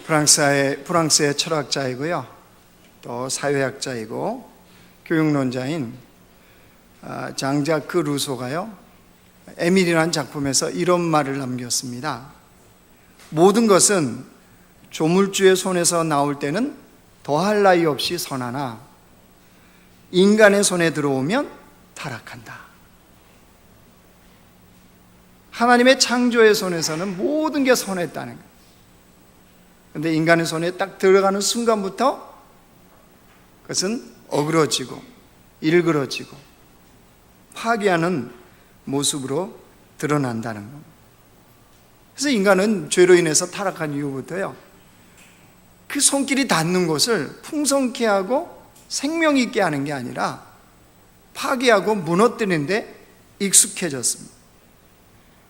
프랑스의 철학자이고요, 또 사회학자이고 교육론자인 장자크 루소가요, 에밀이라는 작품에서 이런 말을 남겼습니다. 모든 것은 조물주의 손에서 나올 때는 더할 나위 없이 선하나 인간의 손에 들어오면 타락한다. 하나님의 창조의 손에서는 모든 게 선했다는 거예요. 그런데 인간의 손에 딱 들어가는 순간부터 그것은 어그러지고 일그러지고 파괴하는 모습으로 드러난다는 겁니다. 그래서 인간은 죄로 인해서 타락한 이후부터요, 그 손길이 닿는 곳을 풍성케 하고 생명 있게 하는 게 아니라 파괴하고 무너뜨리는 데 익숙해졌습니다.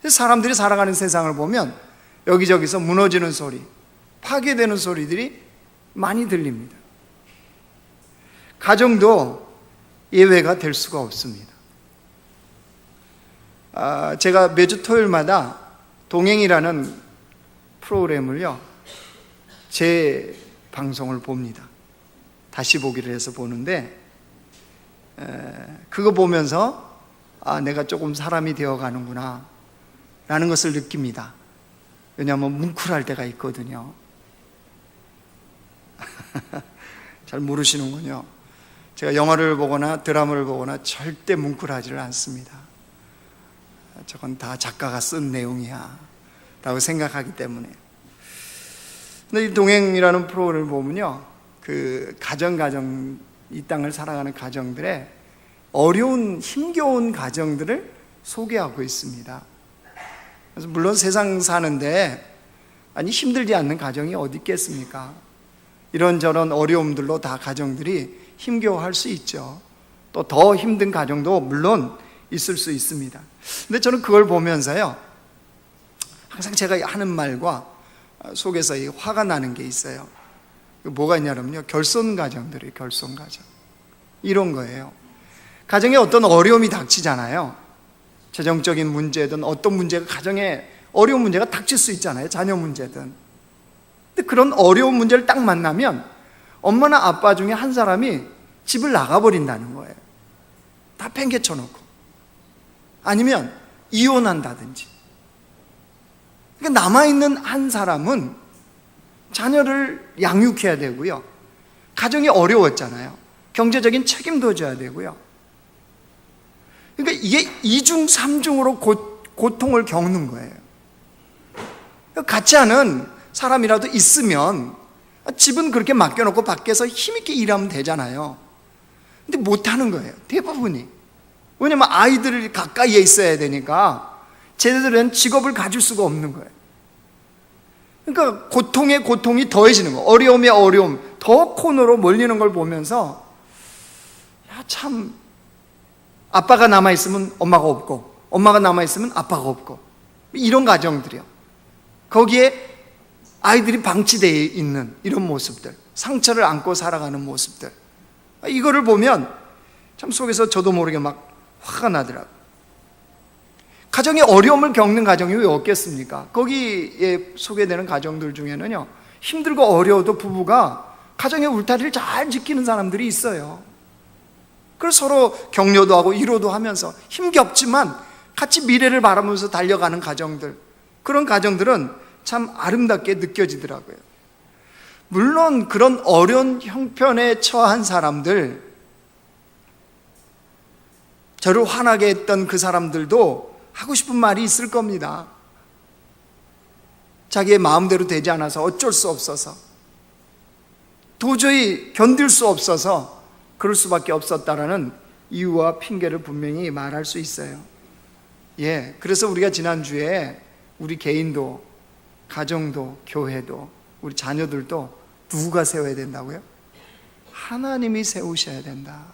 그래서 사람들이 살아가는 세상을 보면 여기저기서 무너지는 소리, 파괴되는 소리들이 많이 들립니다. 가정도 예외가 될 수가 없습니다. 제가 매주 토요일마다 동행이라는 프로그램을요, 제 방송을 봅니다. 다시 보기를 해서 보는데, 그거 보면서 내가 조금 사람이 되어가는구나 라는 것을 느낍니다. 왜냐하면 뭉클할 때가 있거든요. 잘 모르시는군요. 제가 영화를 보거나 드라마를 보거나 절대 뭉클하지를 않습니다. 저건 다 작가가 쓴 내용이야 라고 생각하기 때문에. 근데 이 동행이라는 프로그램을 보면요, 그 가정 이 땅을 살아가는 가정들의 어려운 힘겨운 가정들을 소개하고 있습니다. 그래서 물론 세상 사는데 힘들지 않는 가정이 어디 있겠습니까? 이런저런 어려움들로 다 가정들이 힘겨워할 수 있죠. 또 더 힘든 가정도 물론 있을 수 있습니다. 근데 저는 그걸 보면서요, 항상 제가 하는 말과 속에서 화가 나는 게 있어요. 뭐가 있냐면요, 결손가정들이에요. 결손가정. 이런 거예요. 가정에 어떤 어려움이 닥치잖아요. 재정적인 문제든 어떤 문제가, 가정에 어려운 문제가 닥칠 수 있잖아요. 자녀 문제든. 근데 그런 어려운 문제를 딱 만나면 엄마나 아빠 중에 한 사람이 집을 나가버린다는 거예요. 다 팽개쳐 놓고. 아니면 이혼한다든지. 그러니까 남아있는 한 사람은 자녀를 양육해야 되고요, 가정이 어려웠잖아요. 경제적인 책임도 져야 되고요. 그러니까 이게 이중 삼중으로 고통을 겪는 거예요. 같이 하는 사람이라도 있으면 집은 그렇게 맡겨놓고 밖에서 힘있게 일하면 되잖아요. 근데 못하는 거예요, 대부분이. 왜냐면 아이들이 가까이에 있어야 되니까 제대로 된 직업을 가질 수가 없는 거예요. 그러니까 고통에 고통이 더해지는 거예요. 어려움에 어려움, 더 코너로 몰리는 걸 보면서 참, 아빠가 남아있으면 엄마가 없고 엄마가 남아있으면 아빠가 없고, 이런 가정들이요. 거기에 아이들이 방치되어 있는 이런 모습들, 상처를 안고 살아가는 모습들, 이거를 보면 참 속에서 저도 모르게 막 화가 나더라고요. 가정에 어려움을 겪는 가정이 왜 없겠습니까? 거기에 소개되는 가정들 중에는요, 힘들고 어려워도 부부가 가정의 울타리를 잘 지키는 사람들이 있어요. 그래서 서로 격려도 하고 위로도 하면서 힘겹지만 같이 미래를 바라보면서 달려가는 가정들, 그런 가정들은 참 아름답게 느껴지더라고요. 물론 그런 어려운 형편에 처한 사람들, 저를 화나게 했던 그 사람들도 하고 싶은 말이 있을 겁니다. 자기의 마음대로 되지 않아서 어쩔 수 없어서, 도저히 견딜 수 없어서 그럴 수밖에 없었다라는 이유와 핑계를 분명히 말할 수 있어요. 그래서 우리가 지난주에 우리 개인도, 가정도, 교회도, 우리 자녀들도 누가 세워야 된다고요? 하나님이 세우셔야 된다.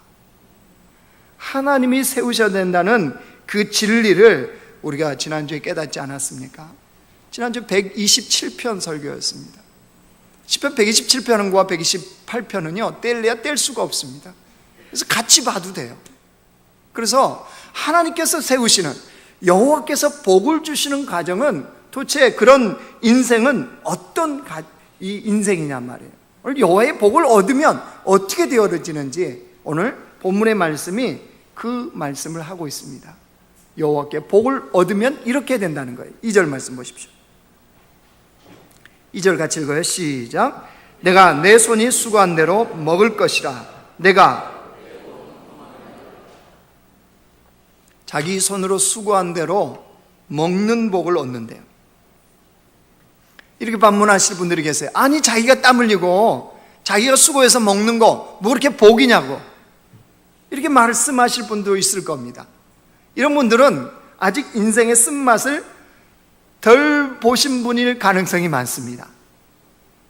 하나님이 세우셔야 된다는 그 진리를 우리가 지난주에 깨닫지 않았습니까? 지난주 127편 설교였습니다. 시편 127편과 128편은요, 뗄래야 뗄 수가 없습니다. 그래서 같이 봐도 돼요. 그래서 하나님께서 세우시는, 여호와께서 복을 주시는 가정은, 도대체 그런 인생은 어떤 이 인생이냔 말이에요. 오늘 여호와의 복을 얻으면 어떻게 되어지는지 오늘 본문의 말씀이 그 말씀을 하고 있습니다. 여호와께 복을 얻으면 이렇게 된다는 거예요. 2절 말씀 보십시오. 2절 같이 읽어요. 시작. 내가 내 손이 수고한 대로 먹을 것이라. 내가 자기 손으로 수고한 대로 먹는 복을 얻는데요. 이렇게 반문하실 분들이 계세요. 아니, 자기가 땀 흘리고 자기가 수고해서 먹는 거 뭐 그렇게 복이냐고, 이렇게 말씀하실 분도 있을 겁니다. 이런 분들은 아직 인생의 쓴맛을 덜 보신 분일 가능성이 많습니다.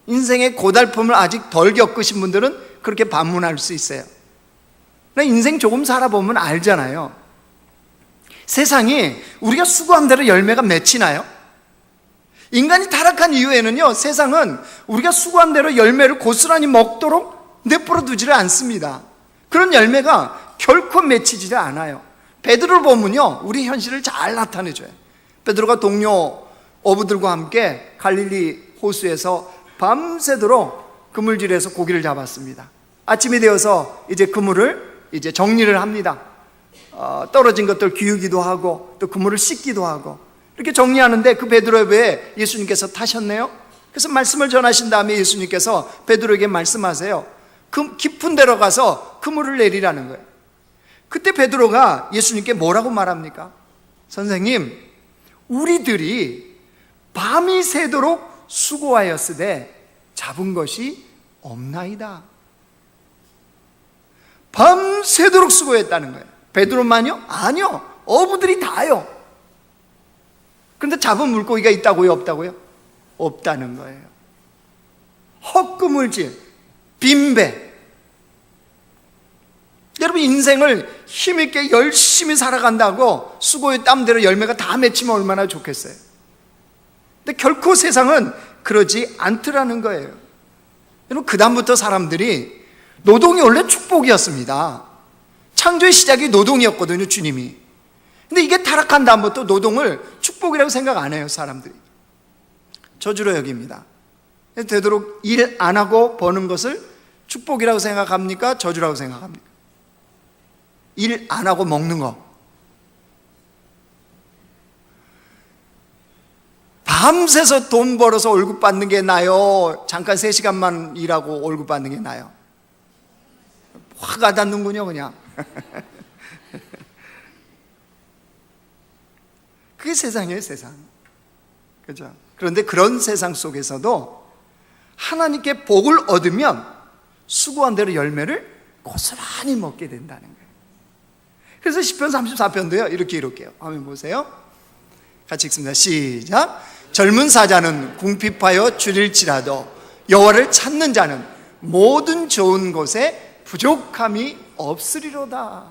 인생의 고달픔을 아직 덜 겪으신 분들은 그렇게 반문할 수 있어요. 인생 조금 살아보면 알잖아요. 세상이 우리가 수고한 대로 열매가 맺히나요? 인간이 타락한 이후에는요, 세상은 우리가 수고한 대로 열매를 고스란히 먹도록 내버려 두지를 않습니다. 그런 열매가 결코 맺히지 않아요. 베드로를 보면요, 우리 현실을 잘 나타내줘요. 베드로가 동료 어부들과 함께 갈릴리 호수에서 밤새도록 그물질에서 고기를 잡았습니다. 아침이 되어서 이제 그물을 이제 정리를 합니다. 떨어진 것들 기우기도 하고 또 그물을 씻기도 하고 이렇게 정리하는데 그 베드로의 배에 예수님께서 타셨네요. 그래서 말씀을 전하신 다음에 예수님께서 베드로에게 말씀하세요. 그 깊은 데로 가서 그물을 내리라는 거예요. 그때 베드로가 예수님께 뭐라고 말합니까? 선생님, 우리들이 밤이 새도록 수고하였으되 잡은 것이 없나이다. 밤새도록 수고했다는 거예요. 베드로만요? 아니요, 어부들이 다요. 그런데 잡은 물고기가 있다고요? 없다고요? 없다는 거예요. 헛그물질, 빈배. 여러분, 인생을 힘있게 열심히 살아간다고 수고의 땀대로 열매가 다 맺히면 얼마나 좋겠어요. 근데 결코 세상은 그러지 않더라는 거예요. 여러분, 그 다음부터 사람들이, 노동이 원래 축복이었습니다. 창조의 시작이 노동이었거든요, 주님이. 근데 이게 타락한 다음부터 노동을 축복이라고 생각 안 해요, 사람들이. 저주로 여깁니다. 되도록 일 안 하고 버는 것을 축복이라고 생각합니까? 저주라고 생각합니까? 일 안 하고 먹는 거. 밤새서 돈 벌어서 월급 받는 게 나요? 잠깐 3시간만 일하고 월급 받는 게 나요? 화가 닿는군요, 그냥. 그게 세상이에요, 세상. 그죠? 그런데 그런 세상 속에서도 하나님께 복을 얻으면 수고한 대로 열매를 고스란히 먹게 된다는 거예요. 그래서 시편 34편도요, 이렇게 이렇게요. 한번 보세요. 같이 읽습니다. 시작. 젊은 사자는 궁핍하여 줄일지라도 여호와를 찾는 자는 모든 좋은 곳에 부족함이 없으리로다.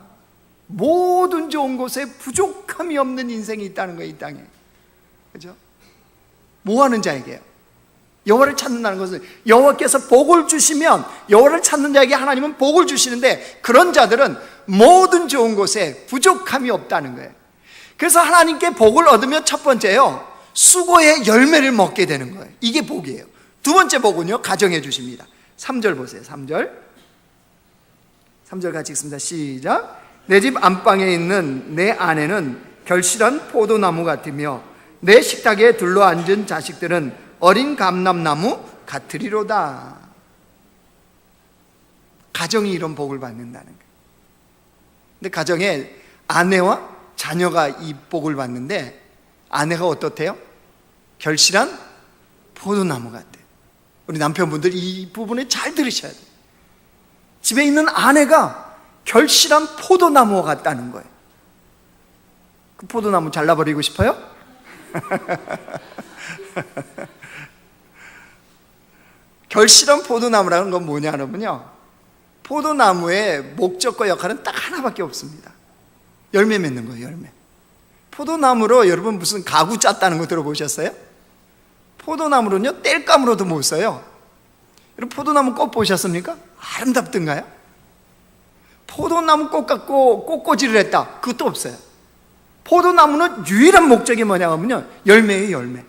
모든 좋은 곳에 부족함이 없는 인생이 있다는 거예요, 이 땅에. 그죠? 뭐 하는 자에게요? 여호와를 찾는다는 것은 여호와께서 복을 주시면, 여호와를 찾는 자에게 하나님은 복을 주시는데, 그런 자들은 모든 좋은 곳에 부족함이 없다는 거예요. 그래서 하나님께 복을 얻으면 첫 번째요, 수고의 열매를 먹게 되는 거예요. 이게 복이에요. 두 번째 복은요, 가정해 주십니다. 3절 보세요. 3절 같이 읽습니다. 시작. 내 집 안방에 있는 내 아내는 결실한 포도나무 같으며 내 식탁에 둘러앉은 자식들은 어린 감람나무 같으리로다. 가정이 이런 복을 받는다는 거예요. 근데 가정에 아내와 자녀가 이 복을 받는데, 아내가 어떻대요? 결실한 포도나무 같대요. 우리 남편분들 이 부분에 잘 들으셔야 돼요. 집에 있는 아내가 결실한 포도나무와 같다는 거예요. 그 포도나무 잘라버리고 싶어요? 결실한 포도나무라는 건 뭐냐 하면요, 포도나무의 목적과 역할은 딱 하나밖에 없습니다. 열매 맺는 거예요, 열매. 포도나무로 여러분 무슨 가구 짰다는 거 들어보셨어요? 포도나무로는요, 땔감으로도 못 써요. 여러분, 포도나무 꽃 보셨습니까? 아름답던가요? 포도나무 꽃 갖고 꽃꽂이를 했다, 그것도 없어요. 포도나무는 유일한 목적이 뭐냐 하면요, 열매예요, 열매.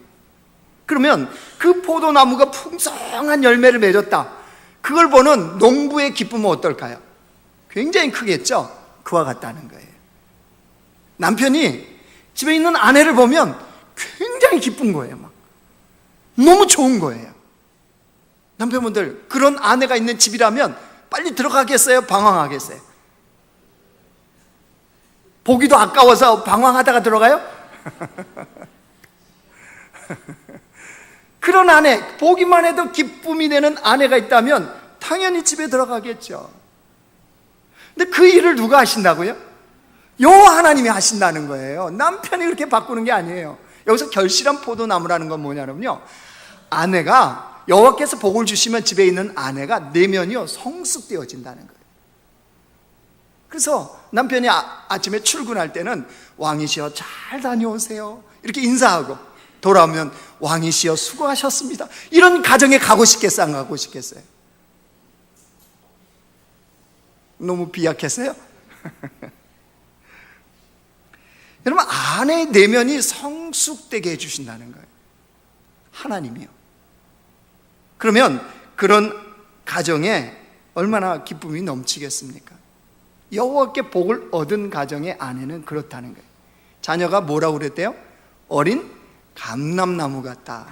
그러면 그 포도나무가 풍성한 열매를 맺었다, 그걸 보는 농부의 기쁨은 어떨까요? 굉장히 크겠죠? 그와 같다는 거예요. 남편이 집에 있는 아내를 보면 굉장히 기쁜 거예요. 막 너무 좋은 거예요. 남편분들, 그런 아내가 있는 집이라면 빨리 들어가겠어요? 방황하겠어요? 보기도 아까워서 방황하다가 들어가요? 그런 아내, 보기만 해도 기쁨이 되는 아내가 있다면 당연히 집에 들어가겠죠. 근데 그 일을 누가 하신다고요? 여호와 하나님이 하신다는 거예요. 남편이 그렇게 바꾸는 게 아니에요. 여기서 결실한 포도나무라는 건 뭐냐면요, 아내가, 여호와께서 복을 주시면 집에 있는 아내가 내면이요 성숙되어진다는 거예요. 그래서 남편이 아침에 출근할 때는 왕이시여 잘 다녀오세요 이렇게 인사하고, 돌아오면 왕이시여 수고하셨습니다, 이런 가정에 가고 싶겠어요, 안 가고 싶겠어요? 너무 비약했어요? 여러분, 아내의 내면이 성숙되게 해주신다는 거예요, 하나님이요. 그러면 그런 가정에 얼마나 기쁨이 넘치겠습니까? 여호와께 복을 얻은 가정의 아내는 그렇다는 거예요. 자녀가 뭐라고 그랬대요? 어린 감람나무 같다.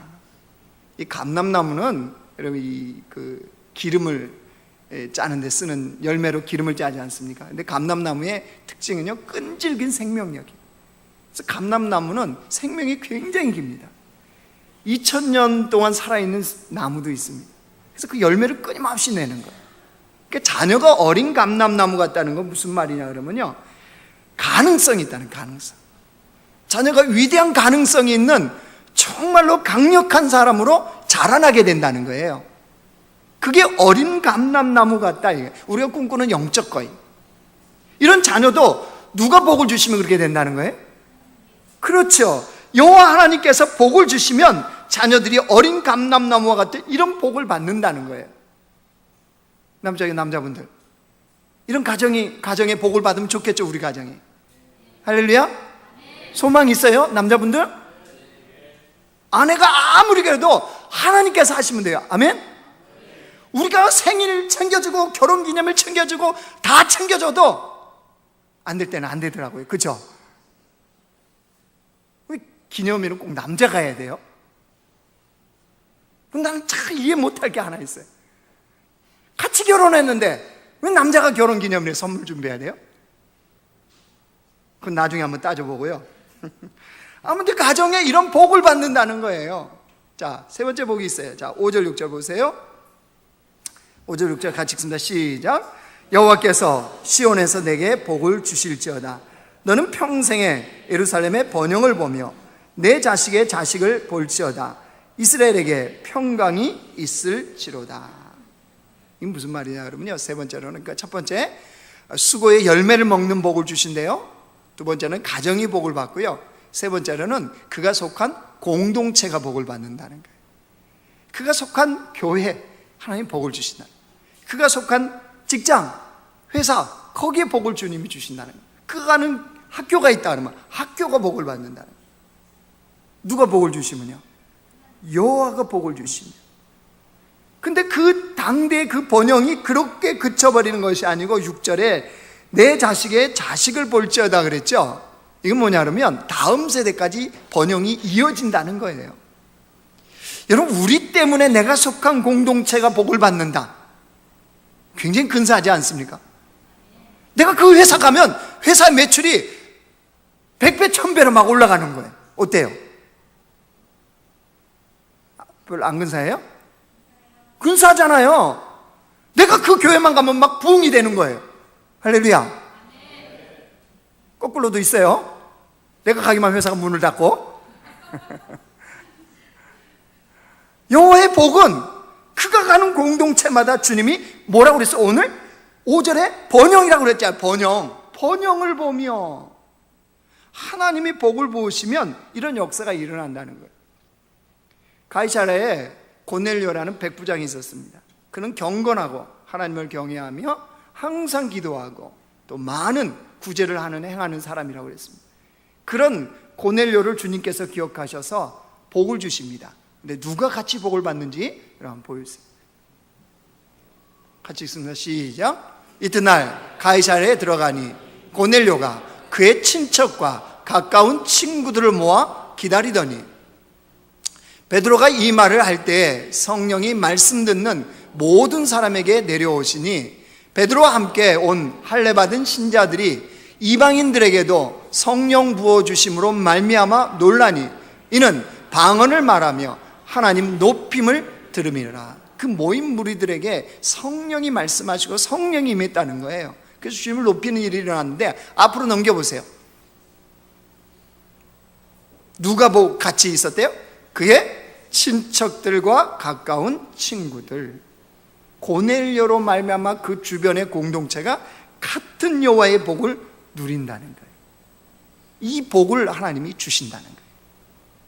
이 감람나무는 여러분 그 기름을 짜는데 쓰는 열매로 기름을 짜지 않습니까? 근데 감람나무의 특징은요, 끈질긴 생명력이에요. 그래서 감람나무는 생명이 굉장히 깁니다. 2000년 동안 살아있는 나무도 있습니다. 그래서 그 열매를 끊임없이 내는 거예요. 그러니까 자녀가 어린 감람나무 같다는 건 무슨 말이냐 그러면요, 가능성이 있다는, 가능성. 자녀가 위대한 가능성이 있는 정말로 강력한 사람으로 자라나게 된다는 거예요. 그게 어린 감람나무 같다, 우리가 꿈꾸는 영적 거인. 이런 자녀도 누가 복을 주시면 그렇게 된다는 거예요? 그렇죠. 여호와 하나님께서 복을 주시면 자녀들이 어린 감람나무와 같은 이런 복을 받는다는 거예요. 남자분들, 이런 가정에 복을 받으면 좋겠죠, 우리 가정이. 할렐루야. 소망 있어요, 남자분들? 아내가 아무리 그래도 하나님께서 하시면 돼요. 아멘. 우리가 생일 챙겨주고 결혼기념일 챙겨주고 다 챙겨줘도 안 될 때는 안 되더라고요. 그죠? 왜 기념일은 꼭 남자가 해야 돼요? 나는 참 이해 못할 게 하나 있어요. 같이 결혼했는데 왜 남자가 결혼기념일에 선물 준비해야 돼요? 그건 나중에 한번 따져보고요. 아무튼 가정에 이런 복을 받는다는 거예요. 자, 세 번째 복이 있어요. 자, 5절 6절 보세요. 5절 6절 같이 읽습니다. 시작. 여호와께서 시온에서 내게 복을 주실지어다. 너는 평생에 예루살렘의 번영을 보며 내 자식의 자식을 볼지어다. 이스라엘에게 평강이 있을지로다. 이게 무슨 말이냐 그러면요, 세 번째로는, 그러니까 첫 번째 수고의 열매를 먹는 복을 주신대요. 두 번째는 가정이 복을 받고요, 세 번째로는 그가 속한 공동체가 복을 받는다는 거예요. 그가 속한 교회, 하나님 복을 주신다는 거예요. 그가 속한 직장, 회사, 거기에 복을 주님이 주신다는 거예요. 그가 가는 학교가 있다 그러면 학교가 복을 받는다는 거예요. 누가 복을 주시면요, 여호와가 복을 주시면. 근데 그 당대의 그 번영이 그렇게 그쳐버리는 것이 아니고 6절에 내 자식의 자식을 볼지어다 그랬죠. 이건 뭐냐 그러면 다음 세대까지 번영이 이어진다는 거예요. 여러분, 우리 때문에 내가 속한 공동체가 복을 받는다, 굉장히 근사하지 않습니까? 내가 그 회사 가면 회사 매출이 100배, 1000배로 막 올라가는 거예요. 어때요? 별로 안 근사해요? 근사하잖아요. 내가 그 교회만 가면 막 부흥이 되는 거예요. 할렐루야. 거꾸로도 있어요. 내가 가기만 회사가 문을 닫고. 여호와의 복은 그가 가는 공동체마다 주님이 뭐라고 그랬어요? 오늘 5절에 번영이라고 그랬잖아요. 번영을 보며. 하나님이 복을 부으시면 이런 역사가 일어난다는 거예요. 가이사랴에 고넬료라는 백부장이 있었습니다. 그는 경건하고 하나님을 경외하며 항상 기도하고 또 많은 구제를 행하는 사람이라고 그랬습니다. 그런 고넬료를 주님께서 기억하셔서 복을 주십니다. 근데 누가 같이 복을 받는지 한번 보여주세요. 같이 읽습니다. 시작. 이튿날 가이사랴에 들어가니 고넬료가 그의 친척과 가까운 친구들을 모아 기다리더니, 베드로가 이 말을 할 때 성령이 말씀 듣는 모든 사람에게 내려오시니 베드로와 함께 온 할례 받은 신자들이 이방인들에게도 성령 부어주심으로 말미암아 놀라니 이는 방언을 말하며 하나님 높임을 들음이라. 그 모인 무리들에게 성령이 말씀하시고 성령이 임했다는 거예요. 그래서 주님을 높이는 일이 일어났는데, 앞으로 넘겨보세요. 누가 같이 있었대요? 그의 친척들과 가까운 친구들. 고넬료로 말미암아 그 주변의 공동체가 같은 여호와의 복을 누린다는 거예요. 이 복을 하나님이 주신다는 거예요.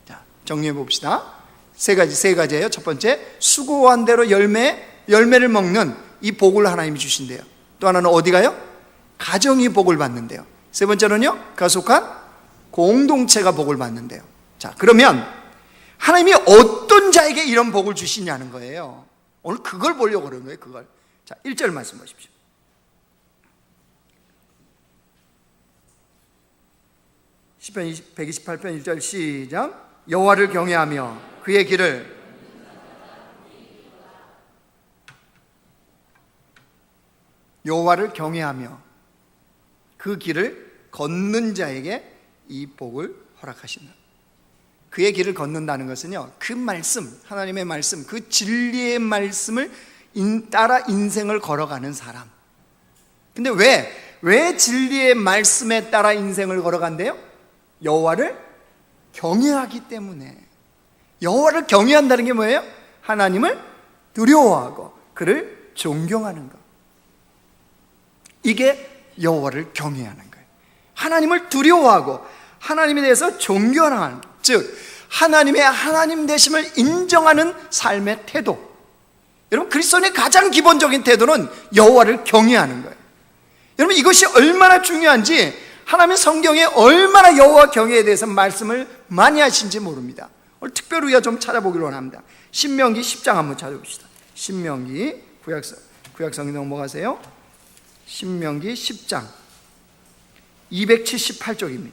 자, 정리해 봅시다. 세 가지예요. 첫 번째, 수고한 대로 열매를 먹는 이 복을 하나님이 주신대요. 또 하나는 어디 가요? 가정이 복을 받는데요. 세 번째는요, 그가 속한 공동체가 복을 받는데요. 자, 그러면 하나님이 어떤 자에게 이런 복을 주시냐는 거예요. 오늘 그걸 보려고 그러는 거예요. 그걸. 자, 1절 말씀 보십시오. 시편 128편 1절 시작. 여호와를 경외하며 그의 길을 그 길을 걷는 자에게 이 복을 허락하신다. 그의 길을 걷는다는 것은요, 그 말씀, 하나님의 말씀, 그 진리의 말씀을 따라 인생을 걸어가는 사람. 근데 왜 진리의 말씀에 따라 인생을 걸어간대요? 여호와를 경외하기 때문에. 여호와를 경외한다는 게 뭐예요? 하나님을 두려워하고 그를 존경하는 것. 이게 여호와를 경외하는 거예요. 하나님을 두려워하고 하나님에 대해서 존경하는, 즉 하나님의 하나님 되심을 인정하는 삶의 태도. 여러분, 그리스도인의 가장 기본적인 태도는 여호와를 경외하는 거예요. 여러분, 이것이 얼마나 중요한지 하나님의 성경에 얼마나 여호와 경외에 대해서 말씀을 많이 하신지 모릅니다. 오늘 특별히 우리가 좀 찾아보기로 원합니다. 신명기 10장 한번 찾아봅시다. 신명기, 구약성경 넘어가세요. 신명기 10장 278쪽입니다.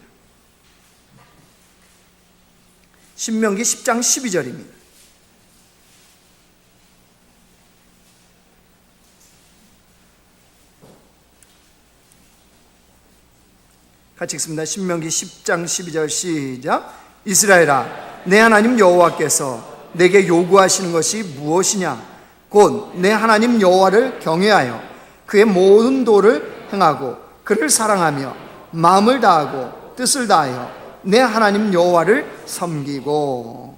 신명기 10장 12절입니다. 같이 읽습니다. 신명기 10장 12절 시작. 이스라엘아, 내 하나님 여호와께서 내게 요구하시는 것이 무엇이냐? 곧 내 하나님 여호와를 경외하여 그의 모든 도를 행하고 그를 사랑하며 마음을 다하고 뜻을 다하여 내 하나님 여호와를 섬기고.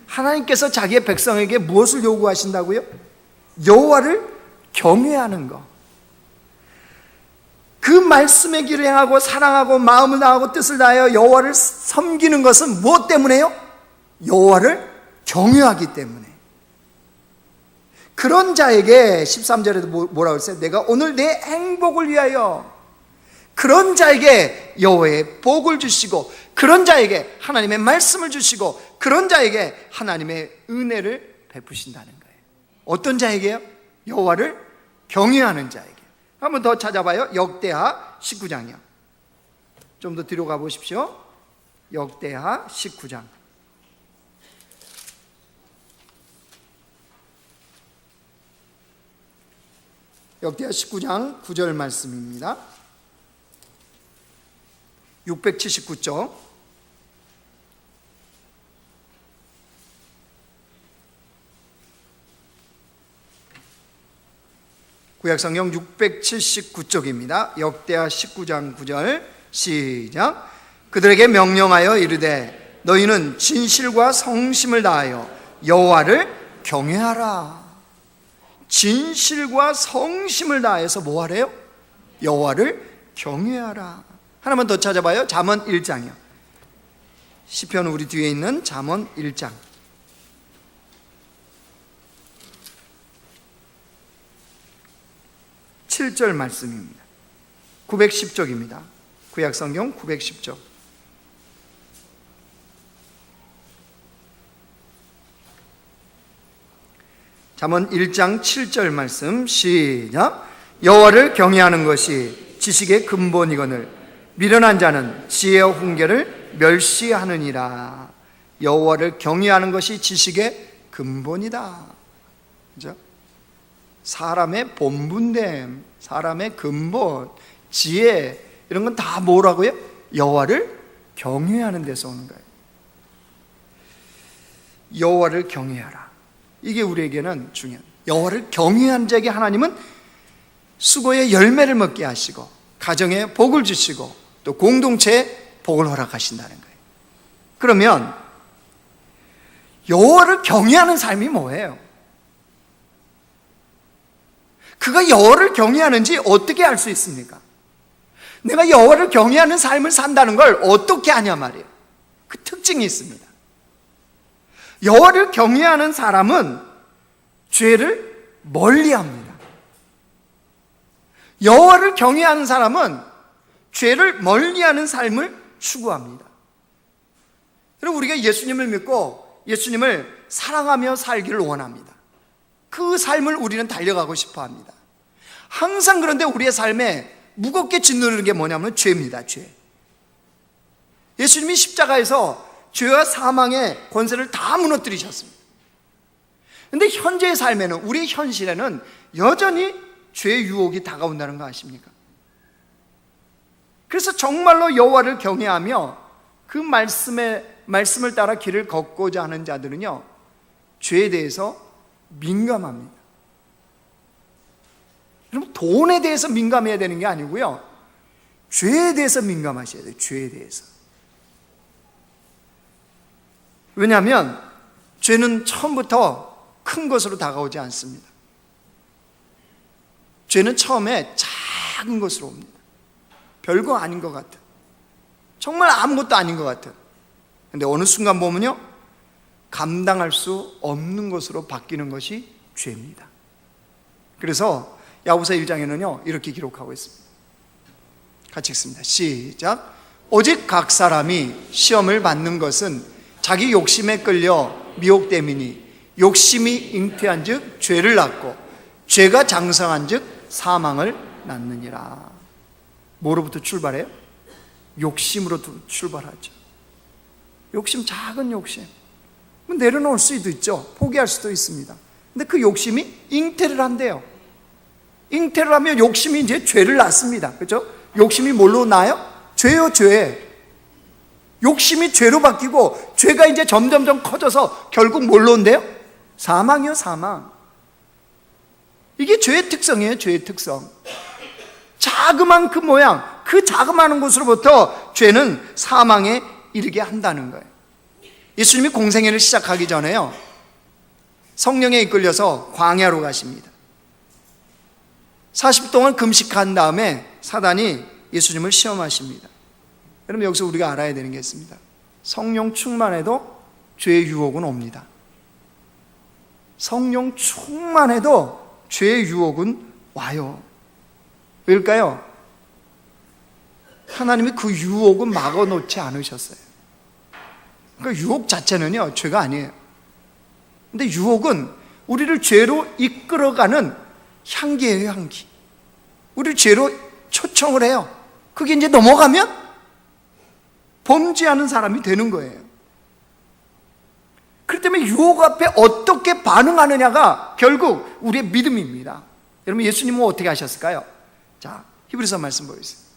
하나님께서 자기의 백성에게 무엇을 요구하신다고요? 여호와를 경외하는 것. 그 말씀의 길을 행하고 사랑하고 마음을 다하고 뜻을 다하여 여호와를 섬기는 것은 무엇 때문에요? 여호와를 경외하기 때문에. 그런 자에게 13절에도 뭐라고 했어요? 내가 오늘 내 행복을 위하여. 그런 자에게 여호와의 복을 주시고, 그런 자에게 하나님의 말씀을 주시고, 그런 자에게 하나님의 은혜를 베푸신다는 거예요. 어떤 자에게요? 여호와를 경외하는 자에게. 한번 더 찾아봐요. 역대하 19장이요. 좀 더 뒤로 가보십시오. 역대하 19장. 역대하 19장 9절 말씀입니다. 679쪽. 구약성경 679쪽입니다. 역대하 19장 9절 시작. 그들에게 명령하여 이르되 너희는 진실과 성심을 다하여 여호와를 경외하라. 진실과 성심을 다해서 뭐 하래요? 여호와를 경외하라. 하나만 더 찾아봐요. 잠언 1장이요. 시편 우리 뒤에 있는 잠언 1장. 7절 말씀입니다. 910쪽입니다. 구약성경 910쪽. 잠언 1장 7절 말씀 시작. 여호와를 경외하는 것이 지식의 근본이거늘 미련한 자는 지혜와 훈계를 멸시하느니라. 여호와를 경외하는 것이 지식의 근본이다. 그죠? 사람의 본분됨, 사람의 근본, 지혜, 이런 건 다 뭐라고요? 여호와를 경외하는 데서 오는 거예요. 여호와를 경외하라. 이게 우리에게는 중요한, 여호와를 경외하는 자에게 하나님은 수고의 열매를 먹게 하시고 가정에 복을 주시고 또 공동체에 복을 허락하신다는 거예요. 그러면 여호와를 경외하는 삶이 뭐예요? 그가 여호와를 경외하는지 어떻게 알 수 있습니까? 내가 여호와를 경외하는 삶을 산다는 걸 어떻게 아냐 말이에요. 그 특징이 있습니다. 여호와를 경외하는 사람은 죄를 멀리합니다. 여호와를 경외하는 사람은 죄를 멀리하는 삶을 추구합니다. 그리고 우리가 예수님을 믿고 예수님을 사랑하며 살기를 원합니다. 그 삶을 우리는 달려가고 싶어 합니다. 항상 그런데 우리의 삶에 무겁게 짓누르는 게 뭐냐면 죄입니다. 죄. 예수님이 십자가에서 죄와 사망의 권세를 다 무너뜨리셨습니다. 그런데 현재의 삶에는, 우리의 현실에는 여전히 죄의 유혹이 다가온다는 거 아십니까? 그래서 정말로 여호와를 경외하며 그 말씀을 따라 길을 걷고자 하는 자들은요, 죄에 대해서 민감합니다. 여러분, 돈에 대해서 민감해야 되는 게 아니고요, 죄에 대해서 민감하셔야 돼요. 죄에 대해서. 왜냐하면 죄는 처음부터 큰 것으로 다가오지 않습니다. 죄는 처음에 작은 것으로 옵니다. 별거 아닌 것 같은, 정말 아무것도 아닌 것 같은, 근데 어느 순간 보면요, 감당할 수 없는 것으로 바뀌는 것이 죄입니다. 그래서 야고보서 1장에는요 이렇게 기록하고 있습니다. 같이 읽습니다. 시작. 오직 각 사람이 시험을 받는 것은 자기 욕심에 끌려 미혹됨이니 욕심이 잉태한 즉 죄를 낳고 죄가 장성한 즉 사망을 낳느니라. 뭐로부터 출발해요? 욕심으로부터 출발하죠. 욕심, 작은 욕심 내려놓을 수도 있죠. 포기할 수도 있습니다. 근데 그 욕심이 잉태를 한대요. 잉태를 하면 욕심이 이제 죄를 낳습니다. 그렇죠? 욕심이 뭘로 나요? 죄요, 죄. 욕심이 죄로 바뀌고 죄가 이제 점점점 커져서 결국 뭘로 온대요? 사망이요, 사망. 이게 죄의 특성이에요, 죄의 특성. 자그만 그 모양, 그 자그마한 곳으로부터 죄는 사망에 이르게 한다는 거예요. 예수님이 공생애를 시작하기 전에요, 성령에 이끌려서 광야로 가십니다. 40일 동안 금식한 다음에 사단이 예수님을 시험하십니다. 여러분, 여기서 우리가 알아야 되는 게 있습니다. 성령 충만해도 죄의 유혹은 옵니다. 성령 충만해도 죄의 유혹은 와요. 왜일까요? 하나님이 그 유혹은 막아놓지 않으셨어요. 그 유혹 자체는요 죄가 아니에요. 근데 유혹은 우리를 죄로 이끌어가는 향기예요, 향기. 우리를 죄로 초청을 해요. 그게 이제 넘어가면 범죄하는 사람이 되는 거예요. 그렇기 때문에 유혹 앞에 어떻게 반응하느냐가 결국 우리의 믿음입니다. 여러분, 예수님은 어떻게 하셨을까요? 자, 히브리서 말씀 보겠습니다.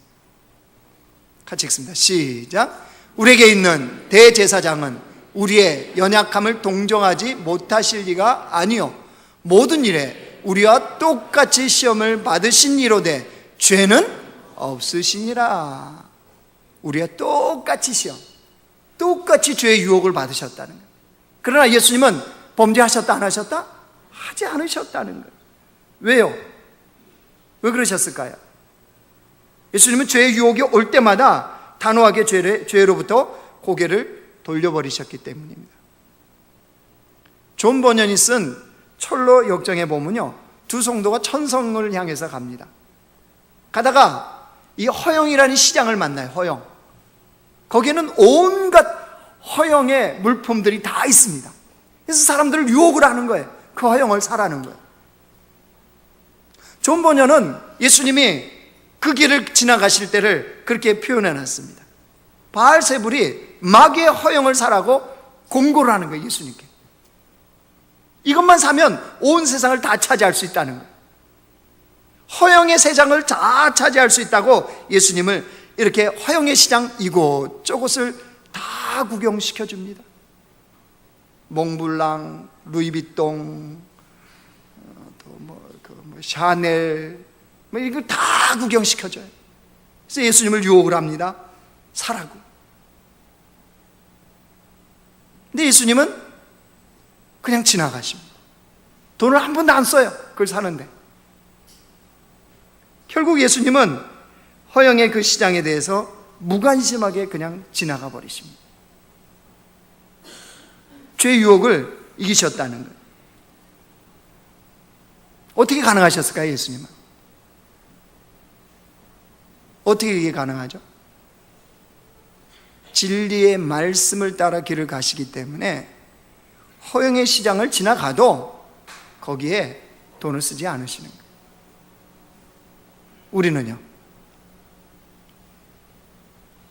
같이 읽습니다. 시작. 우리에게 있는 대제사장은 우리의 연약함을 동정하지 못하실 리가 아니요 모든 일에 우리와 똑같이 시험을 받으신 이로되 죄는 없으시니라. 우리와 똑같이 시험, 똑같이 죄의 유혹을 받으셨다는 거예요. 그러나 예수님은 범죄하셨다 안 하셨다? 하지 않으셨다는 거예요. 왜요? 왜 그러셨을까요? 예수님은 죄의 유혹이 올 때마다 단호하게 죄로부터 고개를 돌려버리셨기 때문입니다. 존 버년이 쓴 철로 역정에 보면요, 두 성도가 천성을 향해서 갑니다. 가다가 이 허영이라는 시장을 만나요. 허영. 거기에는 온갖 허영의 물품들이 다 있습니다. 그래서 사람들을 유혹을 하는 거예요. 그 허영을 사라는 거예요. 존 버녀는 예수님이 그 길을 지나가실 때를 그렇게 표현해 놨습니다. 바알세불이 마귀의 허영을 사라고 공고를 하는 거예요, 예수님께. 이것만 사면 온 세상을 다 차지할 수 있다는 거예요. 허영의 세상을 다 차지할 수 있다고 예수님을 이렇게 허영의 시장 이곳저곳을 다 구경시켜 줍니다. 몽블랑, 루이비통, 샤넬, 이거 다 구경시켜줘요. 그래서 예수님을 유혹을 합니다. 사라고. 근데 예수님은 그냥 지나가십니다. 돈을 한 번도 안 써요, 그걸 사는데. 결국 예수님은 허영의 그 시장에 대해서 무관심하게 그냥 지나가 버리십니다. 죄의 유혹을 이기셨다는 거예요. 어떻게 가능하셨을까요, 예수님은? 어떻게 이게 가능하죠? 진리의 말씀을 따라 길을 가시기 때문에 허영의 시장을 지나가도 거기에 돈을 쓰지 않으시는 거예요. 우리는요,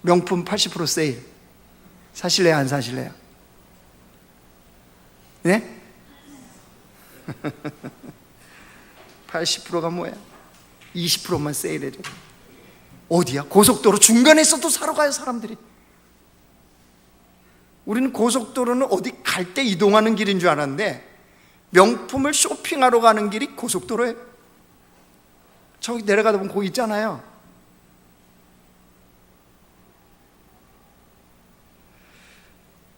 명품 80% 세일 사실래요, 안 사실래요? 네? 80%가 뭐야? 20%만 세일해줘. 어디야? 고속도로 중간에 있어도 사러 가요, 사람들이. 우리는 고속도로는 어디 갈 때 이동하는 길인 줄 알았는데 명품을 쇼핑하러 가는 길이 고속도로예요. 저기 내려가다 보면 거기 있잖아요.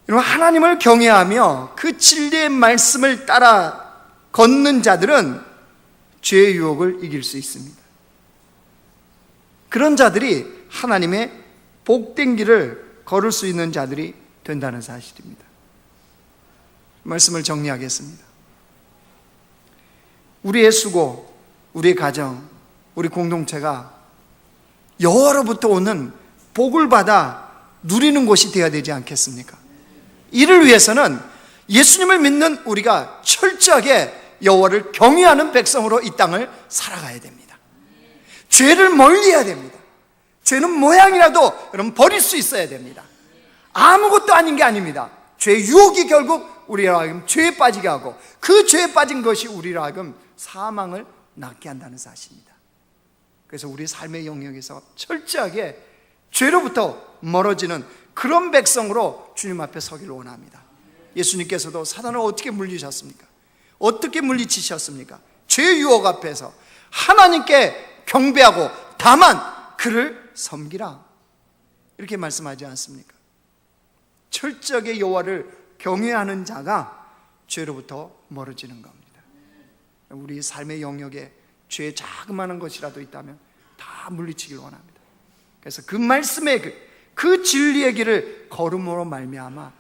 여러분, 하나님을 경외하며 그 진리의 말씀을 따라 걷는 자들은 죄의 유혹을 이길 수 있습니다. 그런 자들이 하나님의 복된 길을 걸을 수 있는 자들이 된다는 사실입니다. 말씀을 정리하겠습니다. 우리의 수고, 우리의 가정, 우리 공동체가 여호와로부터 오는 복을 받아 누리는 곳이 되어야 되지 않겠습니까? 이를 위해서는 예수님을 믿는 우리가 철저하게 여호와를 경외하는 백성으로 이 땅을 살아가야 됩니다. 죄를 멀리해야 됩니다. 죄는 모양이라도 여러분 버릴 수 있어야 됩니다. 아무것도 아닌 게 아닙니다. 죄의 유혹이 결국 우리로 하여금 죄에 빠지게 하고 그 죄에 빠진 것이 우리로 하여금 사망을 낳게 한다는 사실입니다. 그래서 우리 삶의 영역에서 철저하게 죄로부터 멀어지는 그런 백성으로 주님 앞에 서기를 원합니다. 예수님께서도 사단을 어떻게 물리셨습니까? 어떻게 물리치셨습니까? 죄의 유혹 앞에서 하나님께 경배하고 다만 그를 섬기라, 이렇게 말씀하지 않습니까? 철저하게 여호와를 경외하는 자가 죄로부터 멀어지는 겁니다. 우리 삶의 영역에 죄의 자그마한 것이라도 있다면 다 물리치기를 원합니다. 그래서 그 말씀의 그 진리의 길을 걸음으로 말미암아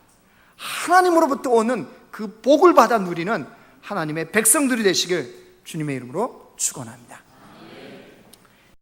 하나님으로부터 오는 그 복을 받아 누리는 하나님의 백성들이 되시길 주님의 이름으로 축원합니다.